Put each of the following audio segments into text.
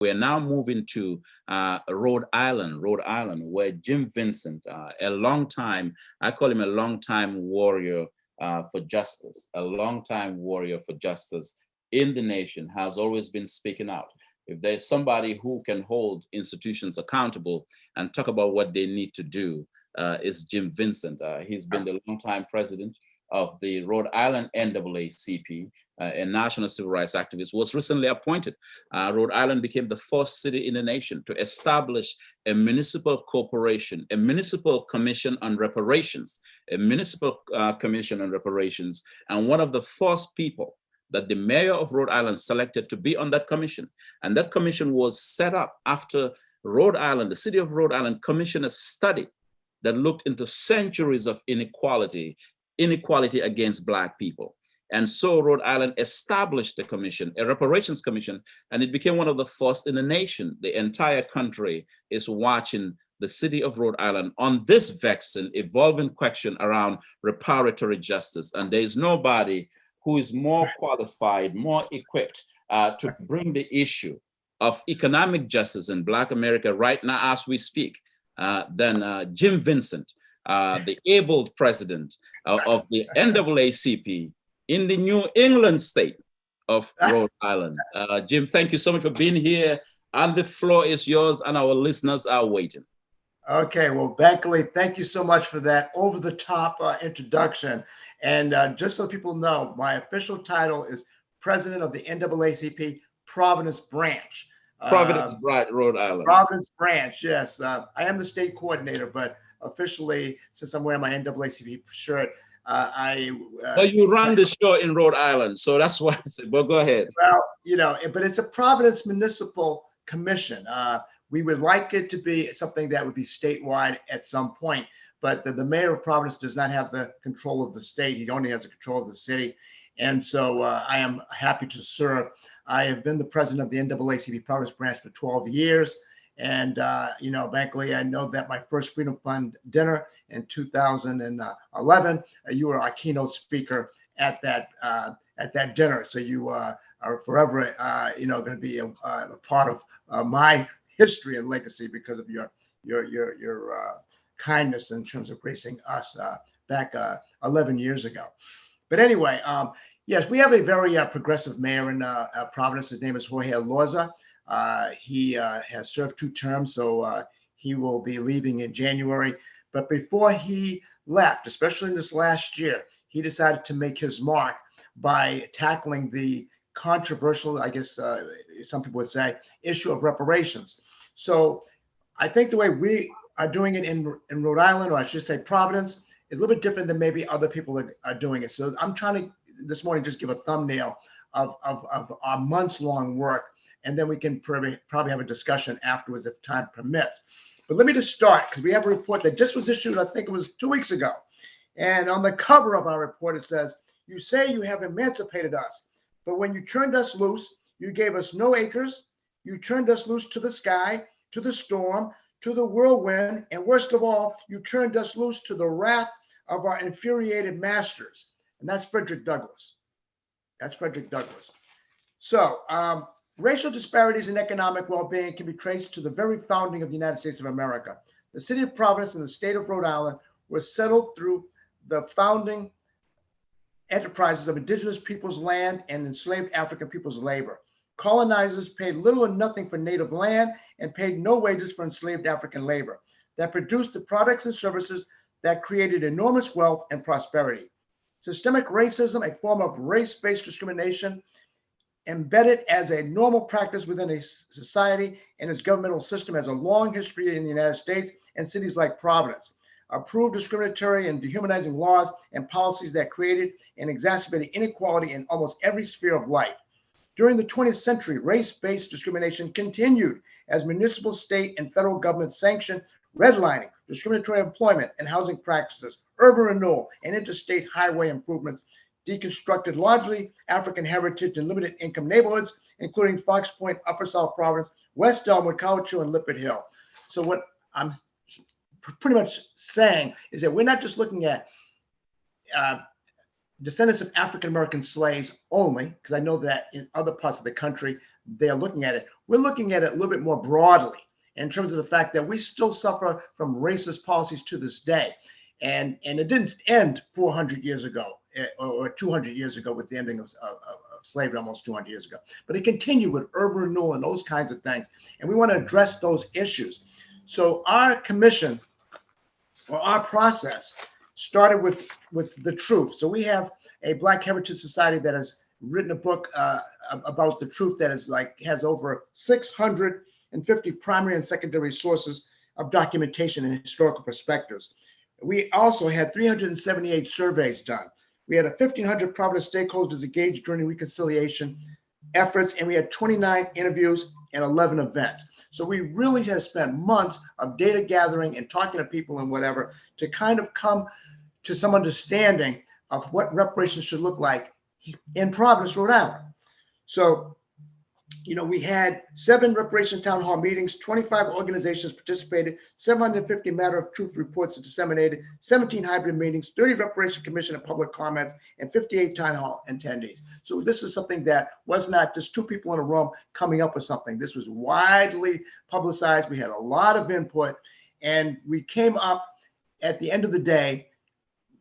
We're now moving to Rhode Island, where Jim Vincent, a long time, I call him a long-time warrior for justice, a long-time warrior for justice in the nation, has always been speaking out. If there's somebody who can hold institutions accountable and talk about what they need to do, is Jim Vincent. He's been the longtime president of the Rhode Island NAACP, a national civil rights activist, was recently appointed. Rhode Island became the first city in the nation to establish a municipal corporation, a municipal commission on reparations, and one of the first people that the mayor of Rhode Island selected to be on that commission. And that commission was set up after Rhode Island, the city of Rhode Island, commissioned a study that looked into centuries of inequality against Black people. And so Rhode Island established a commission, a reparations commission, and it became one of the first in the nation. The entire country is watching the city of Rhode Island on this vexing, evolving question around reparatory justice. And there is nobody who is more qualified, more equipped to bring the issue of economic justice in Black America right now as we speak than Jim Vincent, the abled president of the NAACP in the New England state of Rhode Island. Jim, thank you so much for being here. And the floor is yours, and our listeners are waiting. Okay, well, Bankley, thank you so much for that over-the-top introduction. And just so people know, my official title is President of the NAACP Providence Branch. Providence Branch, Rhode Island. Providence Branch, yes. I am the state coordinator, but officially, since I'm wearing my NAACP shirt, But you run the show in Rhode Island, so that's why I said, well, go ahead. Well, you know, but it's a Providence Municipal Commission. We would like it to be something that would be statewide at some point, but the mayor of Providence does not have the control of the state. He only has the control of the city. And so I am happy to serve. I have been the president of the NAACP Providence Branch for 12 years. And, you know, Bankley, I know that my first Freedom Fund dinner in 2011, you were our keynote speaker at that dinner. So you are forever, you know, going to be a part of my history and legacy because of your kindness in terms of gracing us back 11 years ago. But anyway, yes, we have a very progressive mayor in Providence. His name is Jorge Elorza. He has served 2 terms, so he will be leaving in January. But before he left, especially in this last year, he decided to make his mark by tackling the controversial, I guess some people would say, issue of reparations. So I think the way we are doing it in Rhode Island, or I should say Providence, is a little bit different than maybe other people are doing it. So I'm trying to, this morning, just give a thumbnail of our months-long work, and then we can probably have a discussion afterwards if time permits. But let me just start, because we have a report that just was issued, I think it was 2 weeks ago. And on the cover of our report, it says, "You say you have emancipated us, but when you turned us loose, you gave us no acres. You turned us loose to the sky, to the storm, to the whirlwind, and worst of all, you turned us loose to the wrath of our infuriated masters." And that's Frederick Douglass. That's Frederick Douglass. So racial disparities in economic well-being can be traced to the very founding of the United States of America. The city of Providence and the state of Rhode Island were settled through the founding enterprises of indigenous peoples' land and enslaved African people's labor. Colonizers paid little or nothing for native land and paid no wages for enslaved African labor that produced the products and services that created enormous wealth and prosperity. Systemic racism, a form of race-based discrimination, embedded as a normal practice within a society and its governmental system, has a long history in the United States and cities like Providence. Approved discriminatory and dehumanizing laws and policies that created and exacerbated inequality in almost every sphere of life. During the 20th century, race-based discrimination continued as municipal, state, and federal governments sanctioned redlining, discriminatory employment and housing practices, urban renewal, and interstate highway improvements, deconstructed largely African heritage and limited income neighborhoods, including Fox Point, Upper South Providence, West Elmwood, Cowichan, and Lippert Hill. So what I'm pretty much saying is that we're not just looking at descendants of African-American slaves only, because I know that in other parts of the country, they're looking at it. We're looking at it a little bit more broadly in terms of the fact that we still suffer from racist policies to this day. And it didn't end 400 years ago or 200 years ago with the ending of slavery almost 200 years ago. But it continued with urban renewal and those kinds of things. And we want to address those issues. So our commission or our process started with the truth. So we have a Black Heritage Society that has written a book about the truth that is has over 650 primary and secondary sources of documentation and historical perspectives. We also had 378 surveys done. We had 1,500 Providence stakeholders engaged during reconciliation efforts, and we had 29 interviews and 11 events. So we really have spent months of data gathering and talking to people and whatever to kind of come to some understanding of what reparations should look like in Providence, Rhode Island. So, we had 7 reparation town hall meetings, 25 organizations participated, 750 matter of truth reports disseminated, 17 hybrid meetings, 30 reparation commission and public comments, and 58 town hall attendees. So this is something that was not just 2 people in a room coming up with something. This was widely publicized. We had a lot of input, and we came up at the end of the day,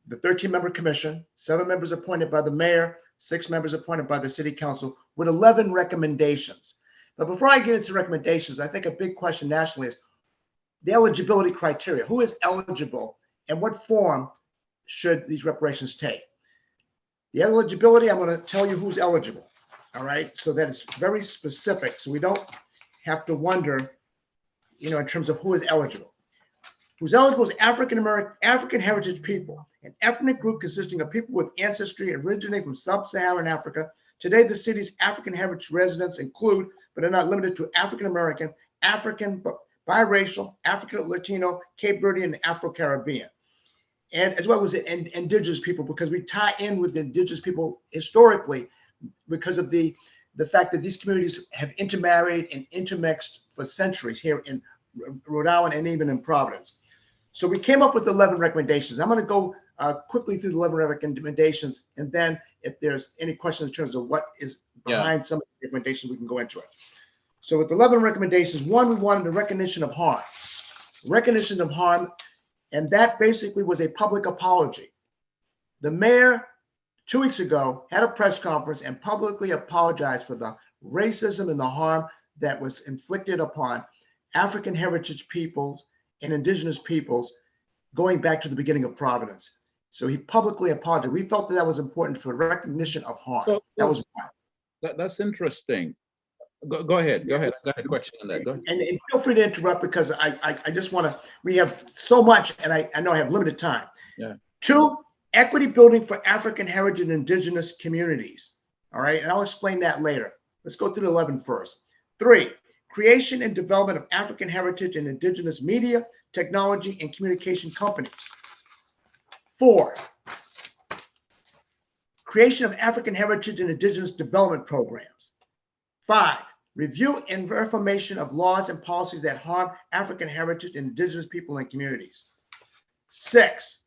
the 13-member commission, 7 members appointed by the mayor, 6 members appointed by the city council, with 11 recommendations. But before I get into recommendations, I think a big question nationally is the eligibility criteria. Who is eligible and what form should these reparations take? The eligibility, I'm going to tell you who's eligible, all right? So that it's very specific, so we don't have to wonder, in terms of who is eligible. Who's eligible is African-American, African heritage people, an ethnic group consisting of people with ancestry originating from sub-Saharan Africa. Today, the city's African heritage residents include, but are not limited to, African-American, African, biracial, African Latino, Cape Verdean, and Afro-Caribbean, and as well as indigenous people, because we tie in with the indigenous people historically because of the fact that these communities have intermarried and intermixed for centuries here in Rhode Island and even in Providence. So we came up with 11 recommendations. I'm going to go quickly through the 11 recommendations, and then if there's any questions in terms of what is behind some of the recommendations, we can go into it. So with 11 recommendations, 1, we wanted a recognition of harm. Recognition of harm, and that basically was a public apology. The mayor, 2 weeks ago, had a press conference and publicly apologized for the racism and the harm that was inflicted upon African heritage peoples and indigenous peoples going back to the beginning of Providence. So he publicly apologized. We felt that was important for recognition of harm. So that was one. That's interesting. Go ahead. Go ahead. I got a question on that. Go ahead. And feel free to interrupt, because I just want to, we have so much, and I know I have limited time. Yeah. 2, equity building for African heritage and indigenous communities. All right. And I'll explain that later. Let's go through the 11 first. 3, creation and development of African heritage and indigenous media, technology, and communication companies. 4, creation of African heritage and indigenous development programs. 5, review and reformation of laws and policies that harm African heritage and indigenous people and communities. 6,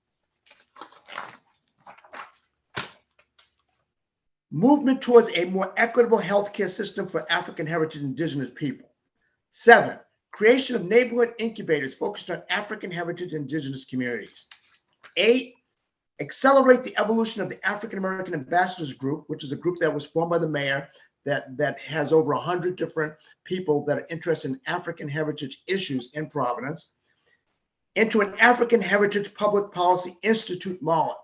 movement towards a more equitable healthcare system for African heritage and indigenous people. 7, creation of neighborhood incubators focused on African heritage and indigenous communities. 8, accelerate the evolution of the African American Ambassadors Group, which is a group that was formed by the mayor that has over 100 different people that are interested in African heritage issues in Providence, into an African Heritage Public Policy Institute model.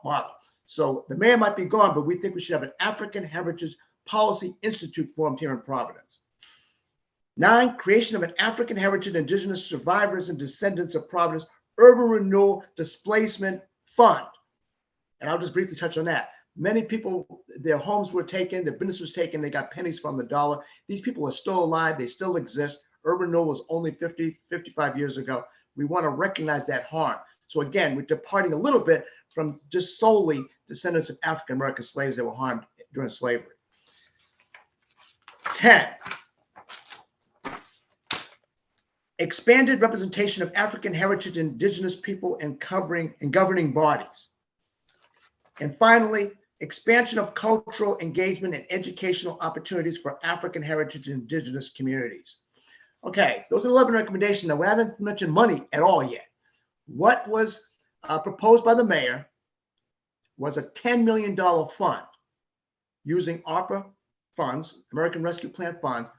So the mayor might be gone, but we think we should have an African Heritage Policy Institute formed here in Providence. 9, creation of an African Heritage Indigenous Survivors and Descendants of Providence Urban Renewal Displacement Fund. And I'll just briefly touch on that. Many people, their homes were taken, their business was taken, they got pennies from the dollar. These people are still alive, they still exist. Urban renewal was only 55 years ago. We want to recognize that harm. So again, we're departing a little bit from just solely descendants of African American slaves that were harmed during slavery. 10, expanded representation of African heritage and indigenous people in governing bodies. And finally, expansion of cultural engagement and educational opportunities for African heritage and indigenous communities. Okay, those are 11 recommendations. Now, we haven't mentioned money at all yet. What was proposed by the mayor was a $10 million fund using ARPA funds, American Rescue Plan funds,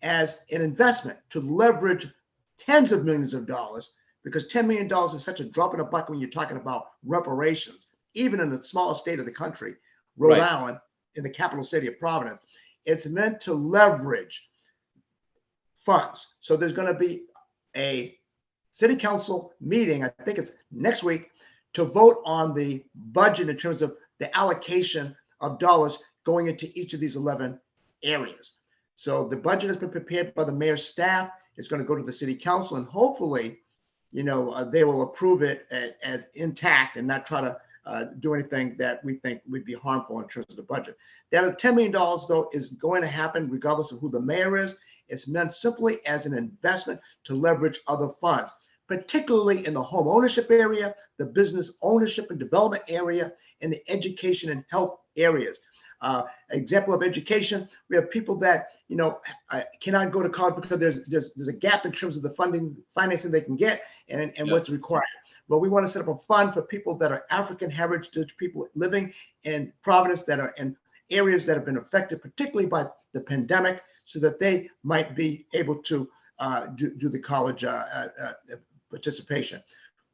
as an investment to leverage tens of millions of dollars, because $10 million is such a drop in the bucket when you're talking about reparations, even in the smallest state of the country, Rhode Island, in the capital city of Providence. It's meant to leverage funds. So there's going to be a city council meeting, I think it's next week, to vote on the budget in terms of the allocation of dollars going into each of these 11 areas. So the budget has been prepared by the mayor's staff. It's going to go to the city council, and hopefully, they will approve it as intact and not try to do anything that we think would be harmful in terms of the budget. That $10 million, though, is going to happen regardless of who the mayor is. It's meant simply as an investment to leverage other funds, particularly in the home ownership area, the business ownership and development area, and the education and health areas. Example of education, we have people that cannot go to college because there's a gap in terms of the financing they can get and what's required. But we want to set up a fund for people that are African heritage people living in Providence, that are in areas that have been affected particularly by the pandemic, so that they might be able to do the college participation.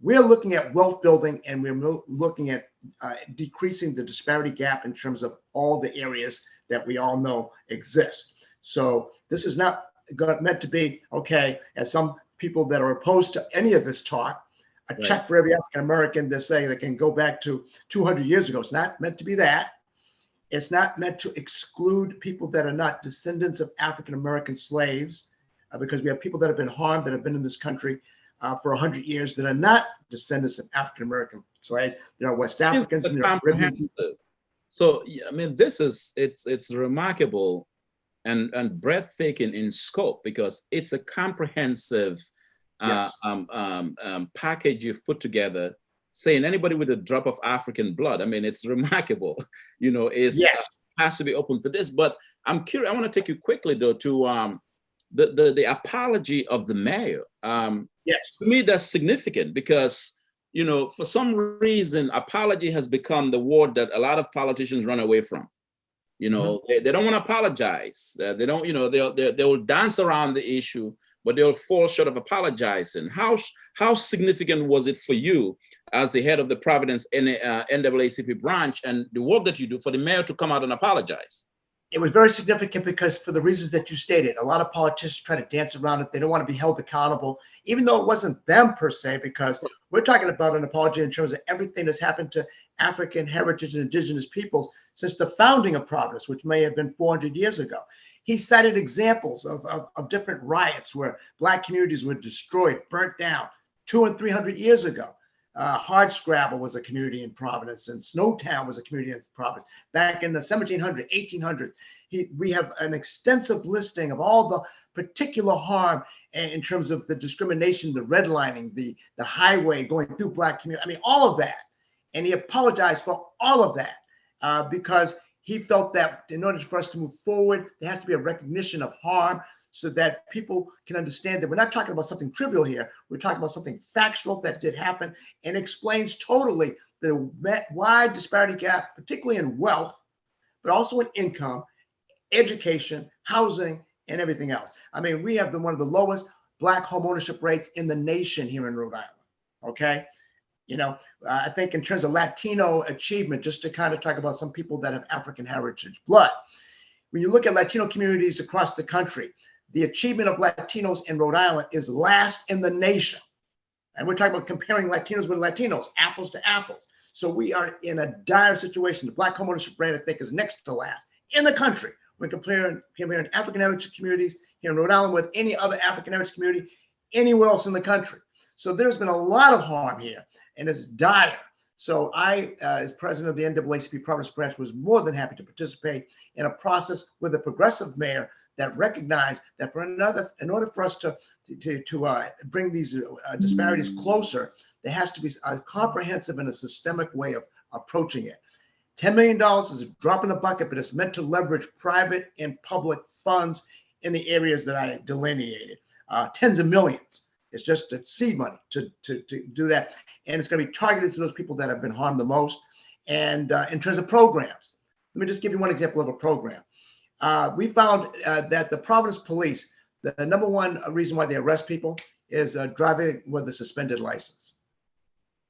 We're looking at wealth building, and we're looking at decreasing the disparity gap in terms of all the areas that we all know exist. So this is not meant to be, okay, as some people that are opposed to any of this talk, a check for every African American they're saying that can go back to 200 years ago. It's not meant to be that. It's not meant to exclude people that are not descendants of African American slaves, because we have people that have been harmed, that have been in this country for 100 years, that are not descendants of African American slaves. There are West Africans and there are Caribbean people. So I mean, it's remarkable and breathtaking in scope, because it's a comprehensive package you've put together, saying anybody with a drop of African blood. I mean, it's remarkable. Has to be open to this. But I'm curious. I want to take you quickly though to the apology of the mayor. Yes. To me, that's significant, because for some reason, apology has become the word that a lot of politicians run away from. They don't want to apologize. They don't. They will dance around the issue, but they'll fall short of apologizing. How significant was it for you as the head of the Providence NAACP branch and the work that you do for the mayor to come out and apologize? It was very significant because, for the reasons that you stated, a lot of politicians try to dance around it. They don't want to be held accountable, even though it wasn't them per se, because we're talking about an apology in terms of everything that's happened to African heritage and indigenous peoples since the founding of Providence, which may have been 400 years ago. He cited examples of different riots where Black communities were destroyed, burnt down 200 and 300 years ago. Hardscrabble was a community in Providence, and Snowtown was a community in Providence. Back in the 1700s, 1800s, we have an extensive listing of all the particular harm in terms of the discrimination, the redlining, the highway going through Black community. I mean, all of that. And he apologized for all of that because he felt that in order for us to move forward, there has to be a recognition of harm, so that people can understand that we're not talking about something trivial here. We're talking about something factual that did happen, and explains totally the wide disparity gap, particularly in wealth, but also in income, education, housing, and everything else. I mean, we have one of the lowest Black home ownership rates in the nation here in Rhode Island, okay? I think in terms of Latino achievement, just to kind of talk about some people that have African heritage blood, when you look at Latino communities across the country, the achievement of Latinos in Rhode Island is last in the nation. And we're talking about comparing Latinos with Latinos, apples to apples. So we are in a dire situation. The Black homeownership rate, I think, is next to last in the country when comparing African heritage communities here in Rhode Island with any other African heritage community anywhere else in the country. So there's been a lot of harm here, and it's dire. So I, as president of the NAACP Providence Branch, was more than happy to participate in a process with a progressive mayor that recognized that in order for us to bring these disparities closer, there has to be a comprehensive and a systemic way of approaching it. $10 million is a drop in the bucket, but it's meant to leverage private and public funds in the areas that I delineated. Tens of millions. It's just the seed money to do that. And it's going to be targeted to those people that have been harmed the most. And in terms of programs, let me just give you one example of a program. We found that the Providence police, the number one reason why they arrest people is driving with a suspended license.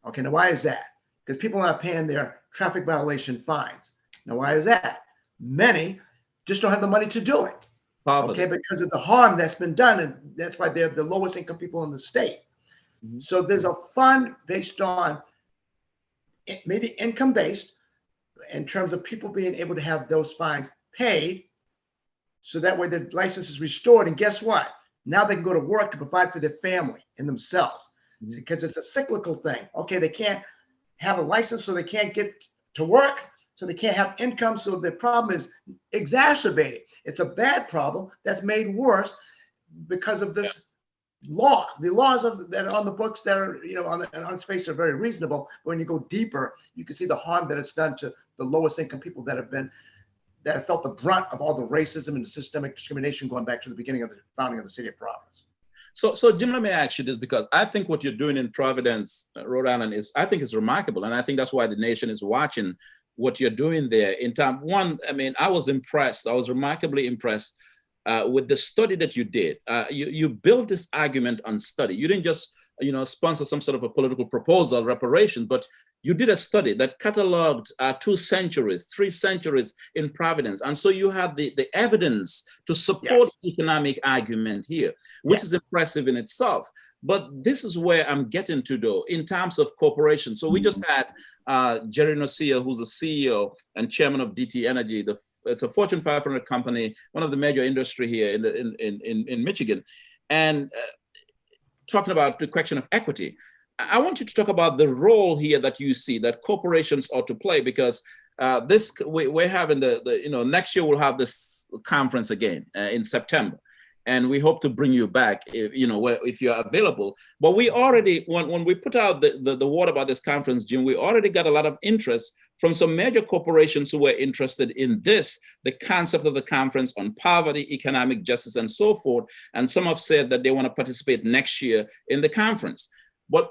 Okay, now why is that? Because people are not paying their traffic violation fines. Now, why is that? Many just don't have the money to do it. Poverty. Okay, because of the harm that's been done, and that's why they're the lowest income people in the state. Mm-hmm. So there's a fund based on maybe income based in terms of people being able to have those fines paid, so that way their license is restored. And guess what? Now they can go to work to provide for their family and themselves, mm-hmm. because it's a cyclical thing. Okay, they can't have a license, so they can't get to work, so they can't have income, so the problem is exacerbated. It's a bad problem that's made worse because of this law. The laws that are on the books that are, on its face are very reasonable, but when you go deeper, you can see the harm that it's done to the lowest income people that have felt the brunt of all the racism and the systemic discrimination going back to the beginning of the founding of the city of Providence. So Jim, let me ask you this, because I think what you're doing in Providence, Rhode Island is remarkable. And I think that's why the nation is watching what you're doing there. In time one, I mean, I was impressed. I was remarkably impressed with the study that you did. You built this argument on study. You didn't just, sponsor some sort of a political proposal, reparations, but you did a study that cataloged 2 centuries, 3 centuries in Providence. And so you have the evidence to support the economic argument here, which is impressive in itself. But this is where I'm getting to, though, in terms of corporations. So we just had Jerry Nocia, who's the CEO and chairman of DT Energy. It's a Fortune 500 company, one of the major industry here in Michigan. And talking about the question of equity, I want you to talk about the role here that you see that corporations ought to play, because we're having next year we'll have this conference again in September, and we hope to bring you back if you're available. But we already, when we put out the word about this conference, Jim, we already got a lot of interest from some major corporations who were interested in the concept of the conference on poverty, economic justice, and so forth. And some have said that they want to participate next year in the conference. But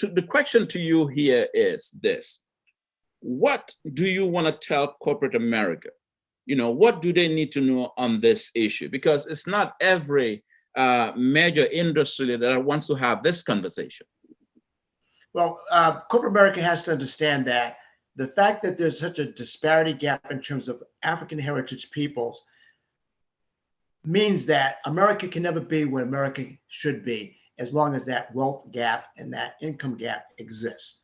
the question to you here is this: what do you want to tell corporate America? What do they need to know on this issue? Because it's not every major industry that wants to have this conversation. Well, corporate America has to understand that the fact that there's such a disparity gap in terms of African heritage peoples means that America can never be where America should be, as long as that wealth gap and that income gap exists.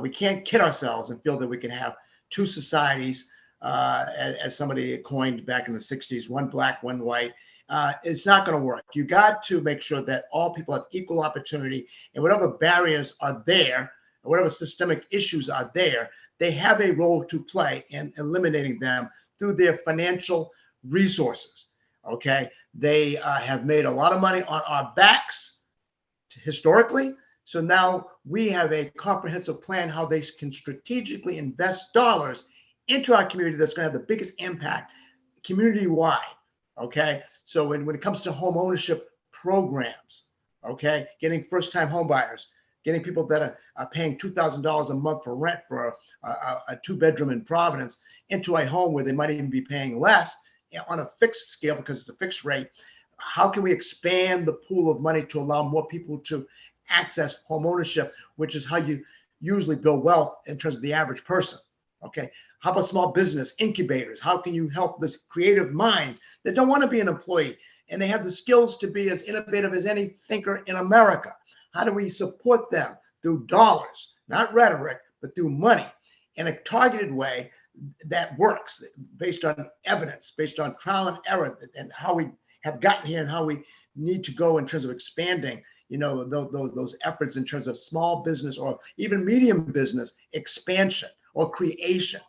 We can't kid ourselves and feel that we can have 2 societies, as somebody coined back in the 60s, one black, one white. It's not going to work. You got to make sure that all people have equal opportunity, and whatever barriers are there, or whatever systemic issues are there, they have a role to play in eliminating them through their financial resources. Okay, they have made a lot of money on our backs historically. So now we have a comprehensive plan how they can strategically invest dollars into our community that's going to have the biggest impact community-wide. Okay, so when it comes to home ownership programs, okay, getting first-time home buyers, getting people that are paying $2,000 a month for rent for a 2-bedroom in Providence into a home where they might even be paying less on a fixed scale because it's a fixed rate. How can we expand the pool of money to allow more people to access home ownership, which is how you usually build wealth in terms of the average person? Okay, how about small business incubators? How can you help this creative minds that don't want to be an employee and they have the skills to be as innovative as any thinker in America? How do we support them through dollars, not rhetoric, but through money in a targeted way that works, based on evidence, based on trial and error, and how we have gotten here and how we need to go in terms of expanding, those efforts in terms of small business or even medium business expansion or creation.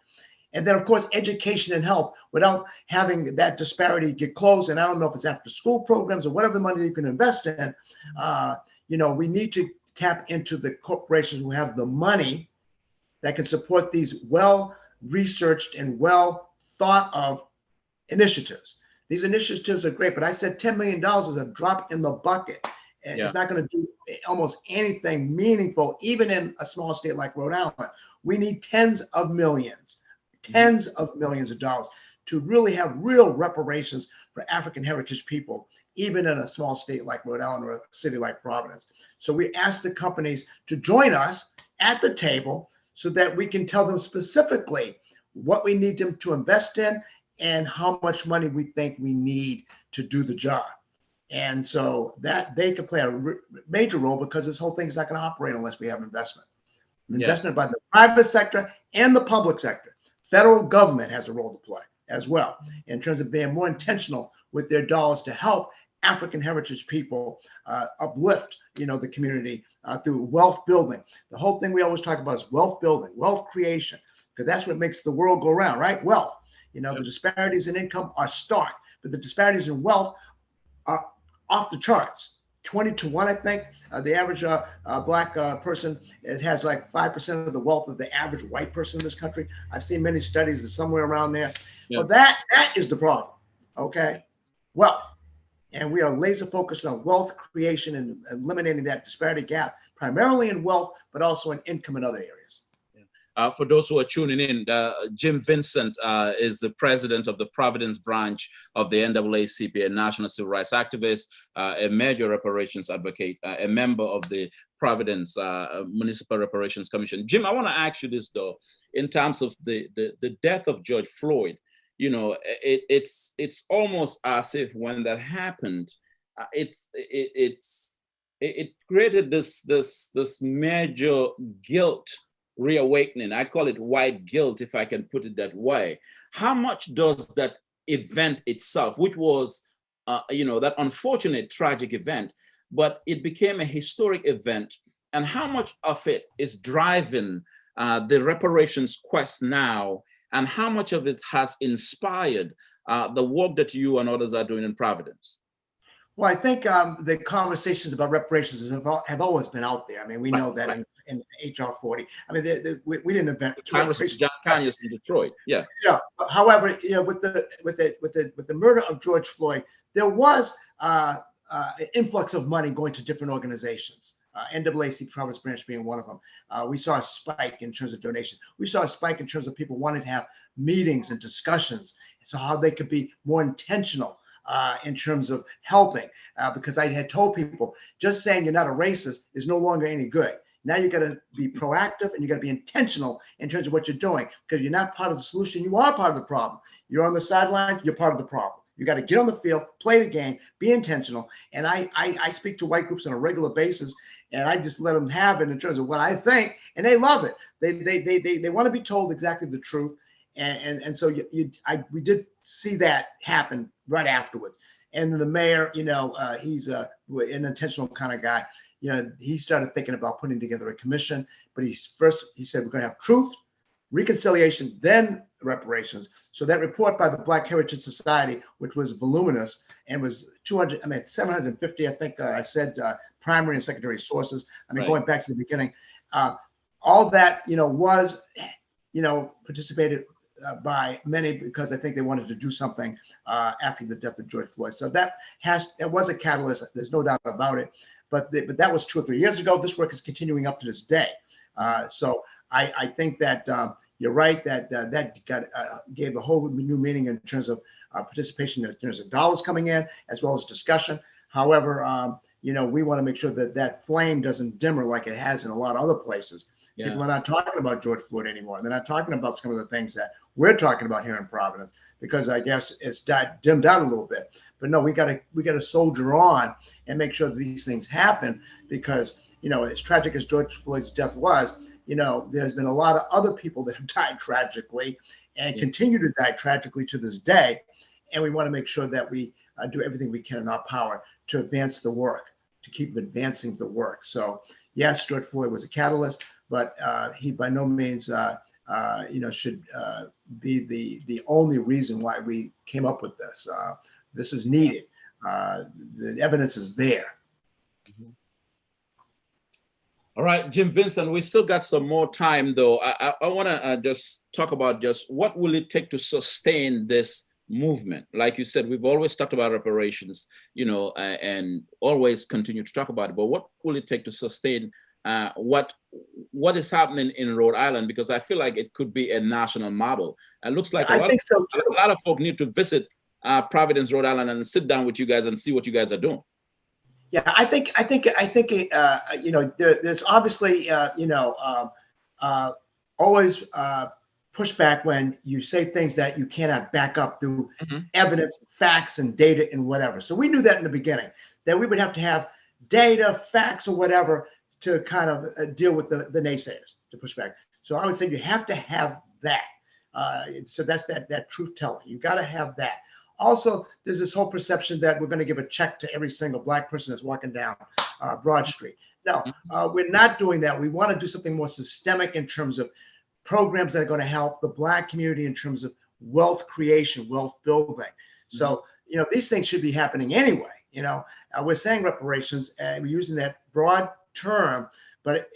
And then, of course, education and health, without having that disparity get closed. And I don't know if it's after school programs or whatever money you can invest in. We need to tap into the corporations who have the money that can support these well researched and well thought of initiatives. These initiatives are great, but I said $10 million is a drop in the bucket. And it's not going to do almost anything meaningful, even in a small state like Rhode Island. We need tens of millions of dollars to really have real reparations for African heritage people, even in a small state like Rhode Island or a city like Providence. So we asked the companies to join us at the table so that we can tell them specifically what we need them to invest in and how much money we think we need to do the job. And so that they can play a major role, because this whole thing is not going to operate unless we have investment. Investment by the private sector and the public sector. Federal government has a role to play as well in terms of being more intentional with their dollars to help African heritage people uplift, the community through wealth building. The whole thing we always talk about is wealth building, wealth creation, because that's what makes the world go round, right? Wealth. The disparities in income are stark, but the disparities in wealth are off the charts. 20-1, I think. The average black person has like 5% of the wealth of the average white person in this country. I've seen many studies that's somewhere around there. Well, that is the problem. Okay, wealth, and we are laser focused on wealth creation and eliminating that disparity gap, primarily in wealth, but also in income and other areas. For those who are tuning in, Jim Vincent is the president of the Providence Branch of the NAACP, a national civil rights activist, a major reparations advocate, a member of the Providence Municipal Reparations Commission. Jim, I want to ask you this, though, in terms of the death of George Floyd. It's almost as if when that happened, it created this major guilt reawakening. I call it white guilt, if I can put it that way. How much does that event itself, which was, that unfortunate tragic event, but it became a historic event, and how much of it is driving the reparations quest now, and how much of it has inspired the work that you and others are doing in Providence? Well, I think the conversations about reparations have always been out there. I mean, we know that in HR 40. I mean, we didn't invent Congressman John Conyers from Detroit. Yeah. However, with the murder of George Floyd, there was an influx of money going to different organizations. NAACP, Providence Branch being one of them. We saw a spike in terms of donations. We saw a spike in terms of people wanting to have meetings and discussions, so how they could be more intentional in terms of helping, because I had told people just saying you're not a racist is no longer any good. Now you got to be proactive and you got to be intentional in terms of what you're doing, because you're not part of the solution. You are part of the problem. You're on the sidelines. You're part of the problem. You got to get on the field, play the game, be intentional. And I speak to white groups on a regular basis, and I just let them have it in terms of what I think, and they love it. They want to be told exactly the truth. And so we did see that happen right afterwards. And the mayor, he's an intentional kind of guy. He started thinking about putting together a commission, but he said, we're going to have truth, reconciliation, then reparations. So that report by the Black Heritage Society, which was voluminous and was 750, I think I said, primary and secondary sources. Going back to the beginning, all that, was, participated by many, because I think they wanted to do something after the death of George Floyd. So that was a catalyst. There's no doubt about it. But that was 2 or 3 years ago. This work is continuing up to this day. So I think that you're right that gave a whole new meaning in terms of participation, in terms of dollars coming in, as well as discussion. However, we want to make sure that flame doesn't dimmer like it has in a lot of other places. Yeah. People are not talking about George Floyd anymore. They're not talking about some of the things that we're talking about here in Providence, because I guess it's dimmed down a little bit. But no, we got to soldier on and make sure that these things happen, because as tragic as George Floyd's death was, there's been a lot of other people that have died tragically and continue to die tragically to this day, and we want to make sure that we do everything we can in our power to advance the work, to keep advancing the work. So yes, George Floyd was a catalyst, but he by no means should be the only reason why we came up with this. This is needed. The evidence is there. Mm-hmm. All right, Jim Vincent, we still got some more time though. I want to just talk about just what will it take to sustain this movement? Like you said, we've always talked about reparations, and always continue to talk about it, but what will it take to sustain what is happening in Rhode Island? Because I feel like it could be a national model. It looks like I think so too. A lot of folk need to visit Providence, Rhode Island, and sit down with you guys and see what you guys are doing. Yeah, I think there's obviously always pushback when you say things that you cannot back up through evidence, facts, and data and whatever. So we knew that in the beginning, that we would have to have data, facts, or whatever to kind of deal with the naysayers, to push back. So I would say you have to have that. So that's that truth telling. You got to have that. Also, there's this whole perception that we're going to give a check to every single Black person that's walking down Broad Street. No, we're not doing that. We want to do something more systemic in terms of programs that are going to help the Black community in terms of wealth creation, wealth building. So, these things should be happening anyway. We're saying reparations, and we're using that broad term, but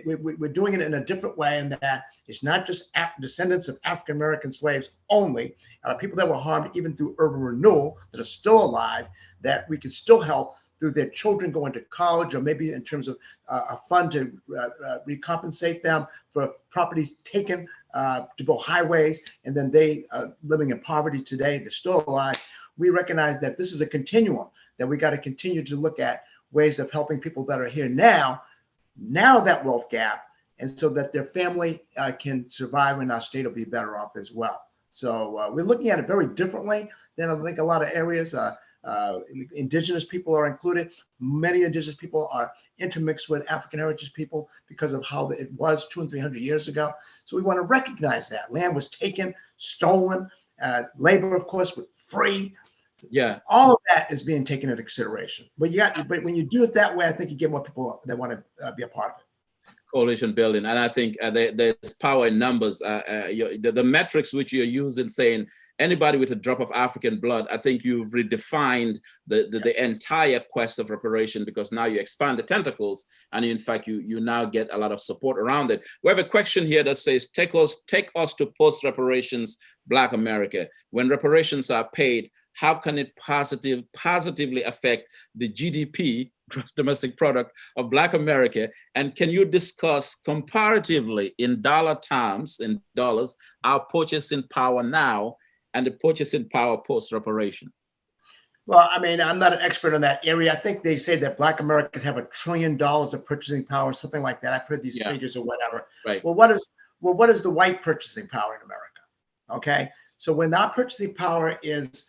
we're doing it in a different way, in that it's not just descendants of African-American slaves only, people that were harmed even through urban renewal that are still alive, that we can still help through their children going to college, or maybe in terms of a fund to recompensate them for property taken to build highways, and then they living in poverty today, they're still alive. We recognize that this is a continuum, that we got to continue to look at ways of helping people that are here now that wealth gap, and so that their family can survive and our state will be better off as well. So we're looking at it very differently than I think a lot of areas. Indigenous people are included. Many indigenous people are intermixed with African heritage people because of how it was 200 and 300 years ago. So we want to recognize that land was taken, stolen, labor, of course, was free. Yeah, all of that is being taken into consideration. But but when you do it that way, I think you get more people that want to be a part of it. Coalition building, and I think there's power in numbers. The metrics which you're using, saying anybody with a drop of African blood, I think you've redefined the entire quest of reparation, because now you expand the tentacles, and in fact you now get a lot of support around it. We have a question here that says, take us to post-reparations Black America. When reparations are paid, how can it positively affect the GDP, gross domestic product, of Black America? And can you discuss comparatively in dollar terms, in dollars, our purchasing power now and the purchasing power post-reparation? Well, I mean, I'm not an expert in that area. I think they say that Black Americans have $1 trillion of purchasing power, something like that. I've heard these figures or whatever. Right. Well, what is the white purchasing power in America? Okay. So when our purchasing power is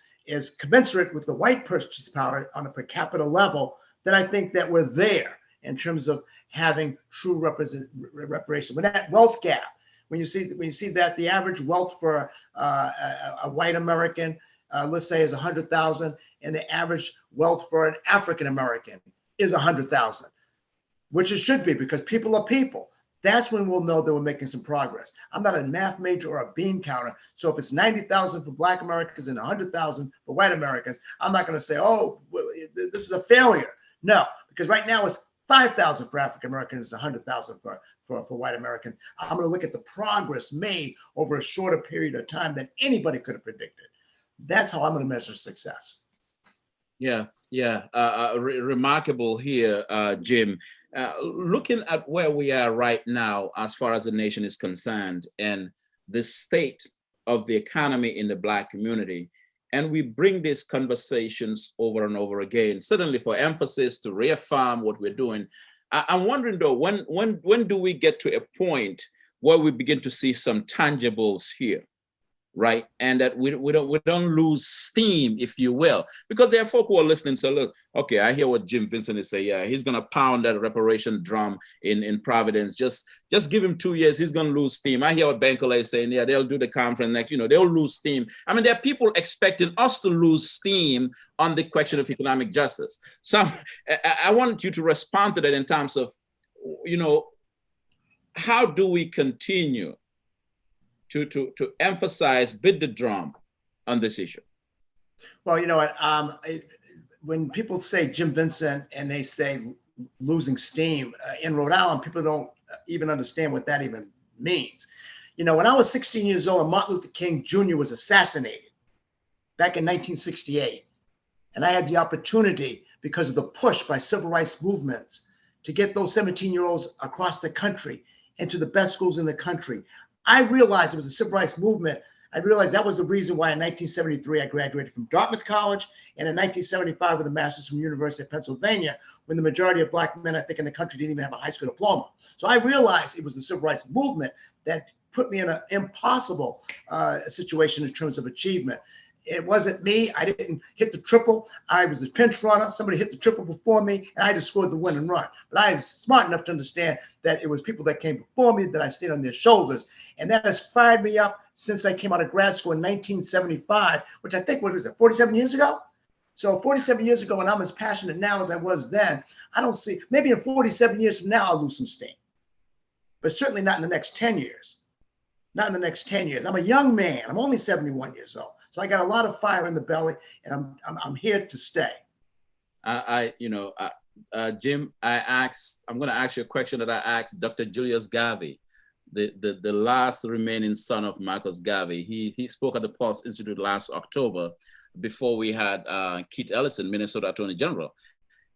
commensurate with the white purchasing power on a per capita level, then I think that we're there in terms of having true reparation. When that wealth gap, when you see that the average wealth for a white American, let's say, is 100,000, and the average wealth for an African American is 100,000, which it should be, because people are people. That's when we'll know that we're making some progress. I'm not a math major or a bean counter. So if it's 90,000 for Black Americans and 100,000 for white Americans, I'm not going to say, oh, this is a failure. No, because right now it's 5,000 for African Americans, 100,000 for white Americans. I'm going to look at the progress made over a shorter period of time than anybody could have predicted. That's how I'm going to measure success. Yeah. Remarkable here, Jim. Looking at where we are right now, as far as the nation is concerned, and the state of the economy in the Black community, and we bring these conversations over and over again, certainly for emphasis to reaffirm what we're doing. I'm wondering though, when do we get to a point where we begin to see some tangibles here? Right, and that we don't lose steam, if you will, because there are folk who are listening. So look, okay, I hear what Jim Vincent is saying. Yeah, he's gonna pound that reparation drum in Providence. Just give him 2 years, he's gonna lose steam. I hear what Bankole is saying. Yeah, they'll do the conference next. They'll lose steam. I mean, there are people expecting us to lose steam on the question of economic justice. So I want you to respond to that in terms of, how do we continue to emphasize, beat the drum on this issue? Well, you know what? When people say Jim Vincent and they say losing steam in Rhode Island. People don't even understand what that even means. You know, when I was 16 years old and Martin Luther King Jr. was assassinated back in 1968, and I had the opportunity, because of the push by civil rights movements, to get those 17-year-olds across the country into the best schools in the country, I realized it was a civil rights movement. I realized that was the reason why in 1973 I graduated from Dartmouth College, and in 1975 with a master's from the University of Pennsylvania, when the majority of Black men, I think, in the country didn't even have a high school diploma. So I realized it was the civil rights movement that put me in an impossible situation in terms of achievement. It wasn't me. I didn't hit the triple. I was the pinch runner. Somebody hit the triple before me, and I just scored the winning run. But I was smart enough to understand that it was people that came before me, that I stayed on their shoulders. And that has fired me up since I came out of grad school in 1975, which I think, what was it, 47 years ago? So 47 years ago, and I'm as passionate now as I was then, I don't see, maybe in 47 years from now, I'll lose some steam. But certainly not in the next 10 years. Not in the next 10 years. I'm a young man. I'm only 71 years old. So I got a lot of fire in the belly, and I'm here to stay. Jim, I'm going to ask you a question that I asked Dr. Julius Garvey, the last remaining son of Marcus Garvey. He spoke at the PuLSE Institute last October, before we had Keith Ellison, Minnesota Attorney General.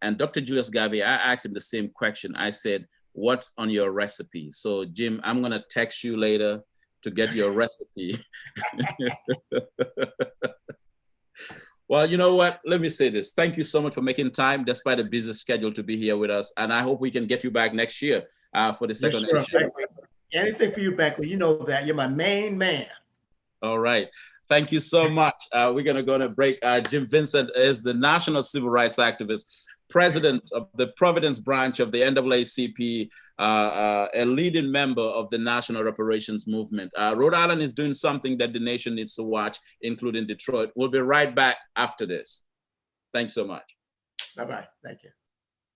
And Dr. Julius Garvey, I asked him the same question. I said, what's on your recipe? So Jim, I'm going to text you later to get your recipe. Well, you know what? Let me say this. Thank you so much for making time, despite a busy schedule, to be here with us. And I hope we can get you back next year for the second edition. Anything for you, Beckley. You know that. You're my main man. All right. Thank you so much. We're going to go on a break. Jim Vincent is the national civil rights activist, president of the Providence Branch of the NAACP, a leading member of the national reparations movement. Rhode Island is doing something that the nation needs to watch, including Detroit. We'll be right back after this. Thanks so much. Bye-bye. Thank you.